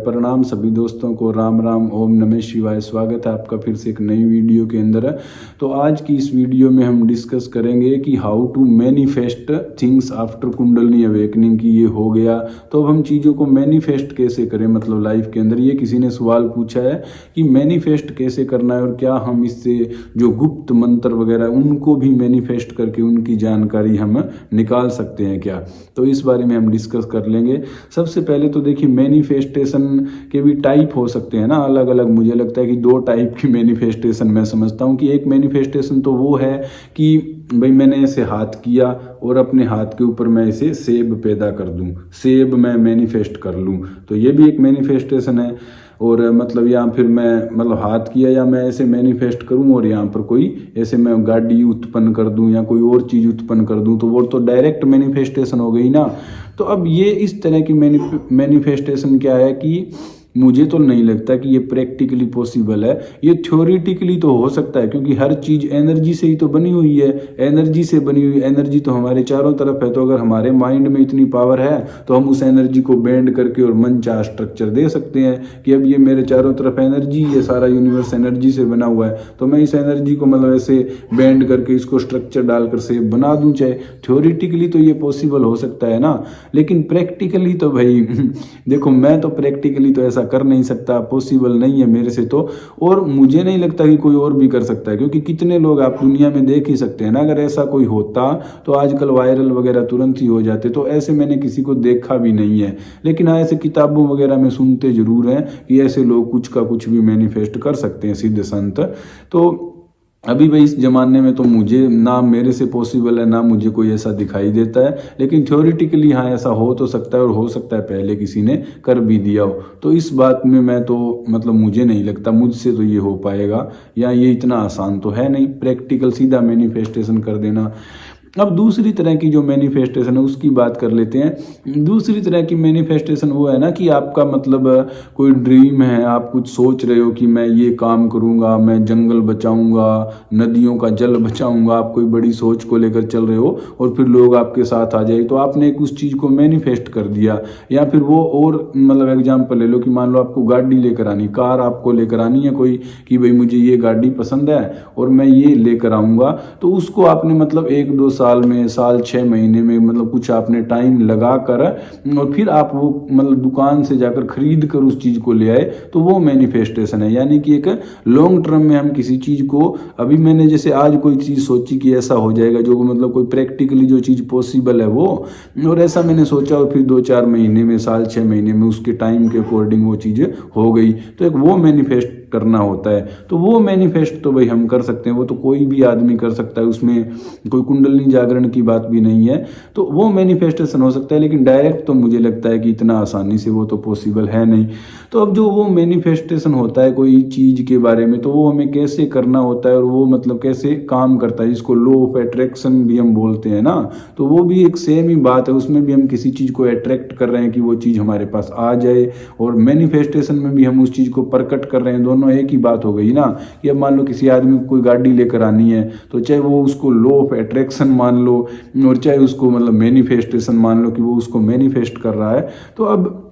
प्रणाम सभी दोस्तों को, राम राम, ओम नमः शिवाय। स्वागत है आपका फिर से एक नई वीडियो के अंदर। तो आज की इस वीडियो में हम डिस्कस करेंगे कि how to manifest things after kundalini awakening. की ये हो गया तो अब हम चीज़ों को मैनिफेस्ट कैसे करें, मतलब लाइफ के अंदर। ये किसी ने सवाल पूछा है कि मैनिफेस्ट कैसे करना है और क्या हम इससे जो गुप्त मंत्र वगैरह उनको भी मैनिफेस्ट करके उनकी जानकारी हम निकाल सकते हैं क्या। तो इस बारे में हम डिस्कस कर लेंगे। सबसे पहले तो देखिए, मैनिफेस्टेशन के भी टाइप हो सकते हैं ना, अलग अलग। मुझे लगता है कि दो टाइप की मैनिफेस्टेशन मैं समझता हूँ। कि एक मैनिफेस्टेशन तो वो है कि भाई मैंने ऐसे हाथ किया और अपने हाथ के ऊपर मैं ऐसे सेब पैदा कर दूं, सेब मैं मैनिफेस्ट कर लूं, तो ये भी एक मैनिफेस्टेशन है। और मतलब या फिर मैं मतलब हाथ किया या मैं ऐसे मैनिफेस्ट करूं और यहाँ पर कोई ऐसे मैं गाड़ी उत्पन्न कर दूं या कोई और चीज़ उत्पन्न कर दूं, तो वो तो डायरेक्ट मैनिफेस्टेशन हो गई ना। तो अब ये इस तरह की मैनिफेस्टेशन क्या है कि मुझे तो नहीं लगता कि ये प्रैक्टिकली पॉसिबल है। ये थ्योरेटिकली तो हो सकता है, क्योंकि हर चीज़ एनर्जी से ही तो बनी हुई है। एनर्जी से बनी हुई एनर्जी तो हमारे चारों तरफ है। तो अगर हमारे माइंड में इतनी पावर है तो हम उस एनर्जी को बेंड करके और मनचाहा स्ट्रक्चर दे सकते हैं कि अब ये मेरे चारों तरफ एनर्जी, ये सारा यूनिवर्स एनर्जी से बना हुआ है, तो मैं इस एनर्जी को मतलब ऐसे बेंड करके इसको स्ट्रक्चर डालकर से बना दूं। चाहे थ्योरेटिकली तो ये पॉसिबल हो सकता है ना, लेकिन प्रैक्टिकली तो भाई देखो, मैं तो प्रैक्टिकली तो ऐसा कर नहीं सकता, पॉसिबल नहीं है मेरे से तो। और मुझे नहीं लगता कि कोई और भी कर सकता है, क्योंकि कितने लोग आप दुनिया में देख ही सकते हैं ना। अगर ऐसा कोई होता तो आजकल वायरल वगैरह तुरंत ही हो जाते। तो ऐसे मैंने किसी को देखा भी नहीं है, लेकिन हाँ ऐसे किताबों वगैरह में सुनते जरूर हैं कि ऐसे लोग कुछ का कुछ भी मैनिफेस्ट कर सकते हैं, सिद्ध संत। तो अभी भाई इस जमाने में तो मुझे ना मेरे से पॉसिबल है, ना मुझे कोई ऐसा दिखाई देता है। लेकिन थ्योरेटिकली हाँ ऐसा हो तो सकता है, और हो सकता है पहले किसी ने कर भी दिया हो। तो इस बात में मैं तो मतलब मुझे नहीं लगता मुझसे तो ये हो पाएगा, या ये इतना आसान तो है नहीं प्रैक्टिकल सीधा मैनिफेस्टेशन कर देना। अब दूसरी तरह की जो मैनिफेस्टेशन है उसकी बात कर लेते हैं। दूसरी तरह की मैनिफेस्टेशन वो है ना कि आपका मतलब कोई ड्रीम है, आप कुछ सोच रहे हो कि मैं ये काम करूँगा, मैं जंगल बचाऊँगा, नदियों का जल बचाऊँगा। आप कोई बड़ी सोच को लेकर चल रहे हो और फिर लोग आपके साथ आ जाए, तो आपने एक उस चीज़ को मैनिफेस्ट कर दिया। या फिर वो और मतलब एग्जाम्पल ले लो कि मान लो आपको गाड़ी लेकर आनी, कार आपको लेकर आनी है कोई, कि भाई मुझे ये गाड़ी पसंद है और मैं ये लेकर आऊँगा। तो उसको आपने मतलब 1-2 साल में, साल 6 महीने में मतलब कुछ आपने टाइम लगा कर और फिर आप वो मतलब दुकान से जाकर खरीद कर उस चीज़ को ले आए, तो वो मैनिफेस्टेशन है। यानी कि एक लॉन्ग टर्म में हम किसी चीज़ को, अभी मैंने जैसे आज कोई चीज़ सोची कि ऐसा हो जाएगा, जो मतलब कोई प्रैक्टिकली जो चीज़ पॉसिबल है वो, और ऐसा मैंने सोचा और फिर 2-4 महीने में, साल 6 महीने में उसके टाइम के अकॉर्डिंग वो चीज़ें हो गई। तो एक वो मैनिफेस्ट करना होता है। तो वो मैनिफेस्ट तो भाई हम कर सकते हैं, वो तो कोई भी आदमी कर सकता है, उसमें कोई कुंडलिनी जागरण की बात भी नहीं है। तो वो मैनिफेस्टेशन हो सकता है, लेकिन डायरेक्ट तो मुझे लगता है कि इतना आसानी से वो तो पॉसिबल है नहीं। तो अब जो वो मैनिफेस्टेशन होता है कोई चीज़ के बारे में, तो वो हमें कैसे करना होता है और वो मतलब कैसे काम करता है, जिसको लॉ ऑफ अट्रैक्शन भी हम बोलते हैं ना। तो वो भी एक सेम ही बात है, उसमें भी हम किसी चीज़ को अट्रैक्ट कर रहे हैं कि वो चीज़ हमारे पास आ जाए, और मैनिफेस्टेशन में भी हम उस चीज़ को प्रकट कर रहे हैं। दोनों एक ही बात हो गई ना। कि अब मान लो किसी आदमी को कोई गाड़ी लेकर आनी है, तो चाहे वो उसको लॉ ऑफ अट्रैक्शन मान लो और चाहे उसको मतलब मैनिफेस्टेशन मान लो कि वो उसको मैनिफेस्ट कर रहा है। तो अब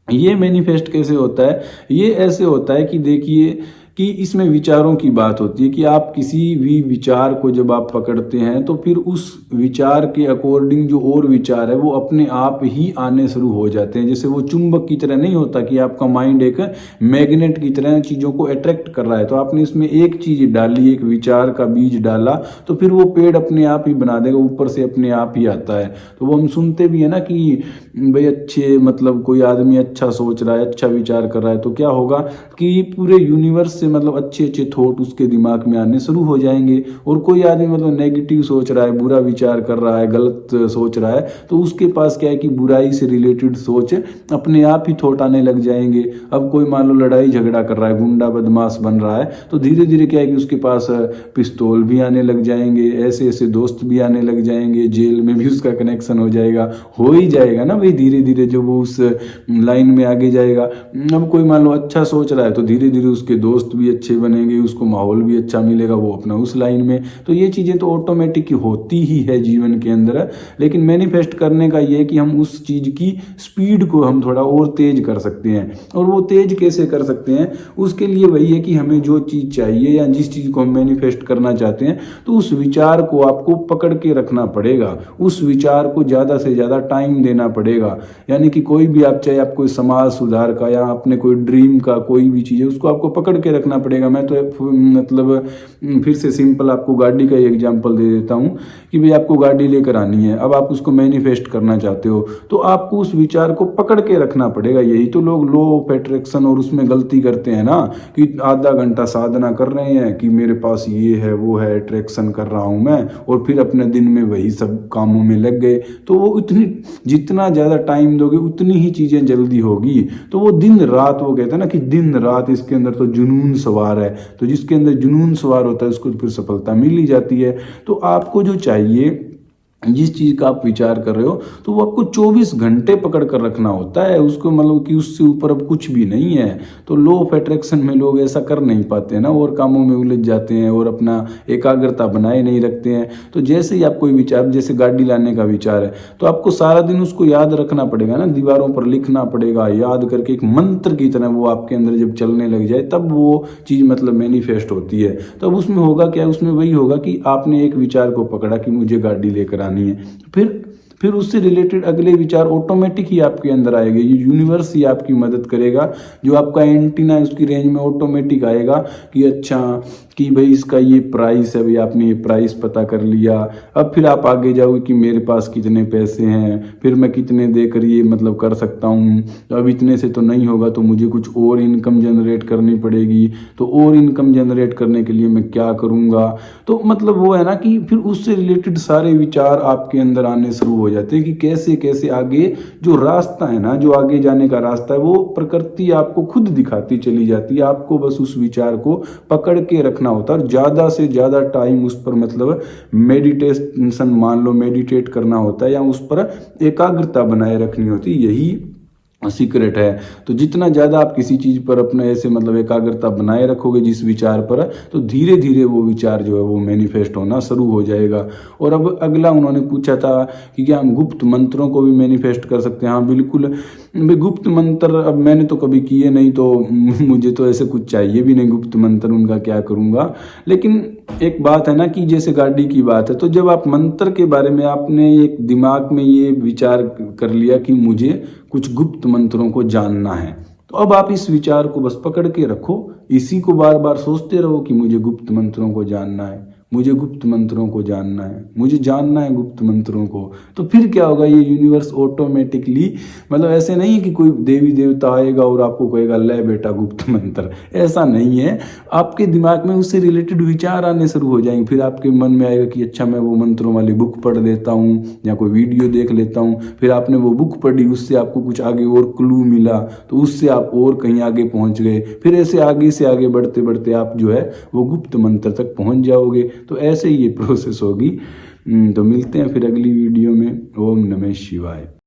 ये मैनिफेस्ट कैसे होता है? ये ऐसे होता है कि देखिए कि इसमें विचारों की बात होती है कि आप किसी भी विचार को जब आप पकड़ते हैं तो फिर उस विचार के अकॉर्डिंग जो और विचार है वो अपने आप ही आने शुरू हो जाते हैं। जैसे वो चुंबक की तरह नहीं होता कि आपका माइंड एक मैग्नेट की तरह चीज़ों को अट्रैक्ट कर रहा है। तो आपने इसमें एक चीज़ डाली, एक विचार का बीज डाला, तो फिर वो पेड़ अपने आप ही बना देगा, ऊपर से अपने आप ही आता है। तो वो हम सुनते भी है ना कि भाई अच्छे मतलब कोई आदमी अच्छा सोच रहा है, अच्छा विचार कर रहा है, तो क्या होगा कि पूरे यूनिवर्स से मतलब अच्छे अच्छे थॉट उसके दिमाग में आने शुरू हो जाएंगे। और कोई आदमी मतलब नेगेटिव सोच रहा है, बुरा विचार कर रहा है, गलत सोच रहा है, तो उसके पास क्या है कि बुराई से रिलेटेड सोच अपने आप ही थॉट आने लग जाएंगे। अब कोई मान लो लड़ाई झगड़ा कर रहा है, गुंडा बदमाश बन रहा है, तो धीरे धीरे क्या है कि उसके पास पिस्तौल भी आने लग जाएंगे, ऐसे ऐसे दोस्त भी आने लग जाएंगे, जेल में भी उसका कनेक्शन हो जाएगा, हो ही जाएगा ना भाई धीरे धीरे जब वो उस लाइन में आगे जाएगा। अब कोई मान लो अच्छा सोच रहा है तो धीरे धीरे उसके दोस्त भी अच्छे बनेंगे, उसको माहौल भी अच्छा मिलेगा, वो अपना उस लाइन में। तो ये चीज़ें तो ऑटोमेटिक होती ही है जीवन के अंदर। लेकिन मैनिफेस्ट करने का ये है कि हम उस चीज़ की स्पीड को हम थोड़ा और तेज कर सकते हैं। और वो तेज कैसे कर सकते हैं, उसके लिए वही है कि हमें जो चीज़ चाहिए या जिस चीज़ को हम मैनिफेस्ट करना चाहते हैं, तो उस विचार को आपको पकड़ के रखना पड़ेगा, उस विचार को ज़्यादा से ज़्यादा टाइम देना पड़ेगा। यानी कि कोई भी आप, चाहे आप कोई समाज सुधार का या अपने कोई ड्रीम का कोई भी चीज़ है, उसको आपको पकड़ के रखना पड़ेगा। मैं तो मतलब फिर से सिंपल आपको गाड़ी का एग्जांपल दे देता हूँ कि भाई आपको गाड़ी लेकर आनी है, अब आप उसको मैनिफेस्ट करना चाहते हो, तो आपको उस विचार को पकड़ के रखना पड़ेगा। यही तो लोग लॉ ऑफ अट्रैक्शन और उसमें गलती करते हैं ना, कि आधा घंटा साधना कर रहे हैं कि मेरे पास ये है वो है, अट्रैक्शन कर रहा हूँ मैं, और फिर अपने दिन में वही सब कामों में लग गए। तो वो इतनी, जितना ज़्यादा टाइम दोगे उतनी ही चीज़ें जल्दी होगी। तो वो दिन रात, वो कहते हैं ना कि दिन रात, इसके अंदर तो जुनून सवार है। तो जिसके अंदर जुनून सवार होता है उसको फिर सफलता मिल ही जाती है। तो आपको जो चाहिए, जिस चीज़ का आप विचार कर रहे हो, तो वो आपको 24 घंटे पकड़ कर रखना होता है उसको, मतलब कि उससे ऊपर अब कुछ भी नहीं है। तो लॉ ऑफ अट्रैक्शन में लोग ऐसा कर नहीं पाते ना, और कामों में उलझ जाते हैं और अपना एकाग्रता बनाए नहीं रखते हैं। तो जैसे ही आप कोई विचार, जैसे गाड़ी लाने का विचार है, तो आपको सारा दिन उसको याद रखना पड़ेगा ना, दीवारों पर लिखना पड़ेगा, याद करके एक मंत्र की तरह वो आपके अंदर जब चलने लग जाए, तब वो चीज़ मतलब मैनिफेस्ट होती है। तब उसमें होगा क्या, उसमें वही होगा कि आपने एक विचार को पकड़ा कि मुझे गाड़ी लेकर आनी है, फिर उससे रिलेटेड अगले विचार ऑटोमेटिक ही आपके अंदर आएंगे। ये यूनिवर्स ही आपकी मदद करेगा, जो आपका एंटीना है उसकी रेंज में ऑटोमेटिक आएगा कि अच्छा, कि भाई इसका ये प्राइस है, भाई आपने ये प्राइस पता कर लिया। अब फिर आप आगे जाओगे कि मेरे पास कितने पैसे हैं, फिर मैं कितने देकर ये मतलब कर सकता हूँ। तो अब इतने से तो नहीं होगा, तो मुझे कुछ और इनकम जनरेट करनी पड़ेगी। तो और इनकम जनरेट करने के लिए मैं क्या करूँगा। तो मतलब वो है ना कि फिर उससे रिलेटेड सारे विचार आपके अंदर आने शुरू हो जाते हैं कि कैसे कैसे आगे जो रास्ता है ना, जो आगे जाने का रास्ता है, वो प्रकृति आपको खुद दिखाती चली जाती है। आपको बस उस विचार को पकड़ के रखना होता है और ज़्यादा से ज़्यादा टाइम उस पर मतलब मेडिटेशन, मान लो मेडिटेट करना होता है, या उस पर एकाग्रता बनाए रखनी होती है। यही सीक्रेट है। तो जितना ज़्यादा आप किसी चीज़ पर अपने ऐसे मतलब एकाग्रता बनाए रखोगे जिस विचार पर, तो धीरे धीरे वो विचार जो है वो मैनिफेस्ट होना शुरू हो जाएगा। और अब अगला उन्होंने पूछा था कि क्या हम गुप्त मंत्रों को भी मैनिफेस्ट कर सकते हैं। हाँ बिल्कुल, गुप्त मंत्र अब मैंने तो कभी किए नहीं, तो मुझे तो ऐसे कुछ चाहिए भी नहीं गुप्त मंत्र, उनका क्या करूँगा। लेकिन एक बात है ना कि जैसे गाड़ी की बात है, तो जब आप मंत्र के बारे में आपने एक दिमाग में ये विचार कर लिया कि मुझे कुछ गुप्त मंत्रों को जानना है, तो अब आप इस विचार को बस पकड़ के रखो, इसी को बार बार सोचते रहो कि मुझे गुप्त मंत्रों को जानना है, मुझे गुप्त मंत्रों को जानना है, मुझे जानना है गुप्त मंत्रों को। तो फिर क्या होगा, ये यूनिवर्स ऑटोमेटिकली, मतलब ऐसे नहीं है कि कोई देवी देवता आएगा और आपको कहेगा ले बेटा गुप्त मंत्र, ऐसा नहीं है। आपके दिमाग में उससे रिलेटेड विचार आने शुरू हो जाएंगे। फिर आपके मन में आएगा कि अच्छा मैं वो मंत्रों वाली बुक पढ़ लेता हूँ या कोई वीडियो देख लेता हूँ। फिर आपने वो बुक पढ़ी, उससे आपको कुछ आगे और क्लू मिला, तो उससे आप और कहीं आगे पहुँच गए। फिर ऐसे आगे से आगे बढ़ते बढ़ते आप जो है वो गुप्त मंत्र तक पहुँच जाओगे। तो ऐसे ही ये प्रोसेस होगी। तो मिलते हैं फिर अगली वीडियो में। ओम नमः शिवाय।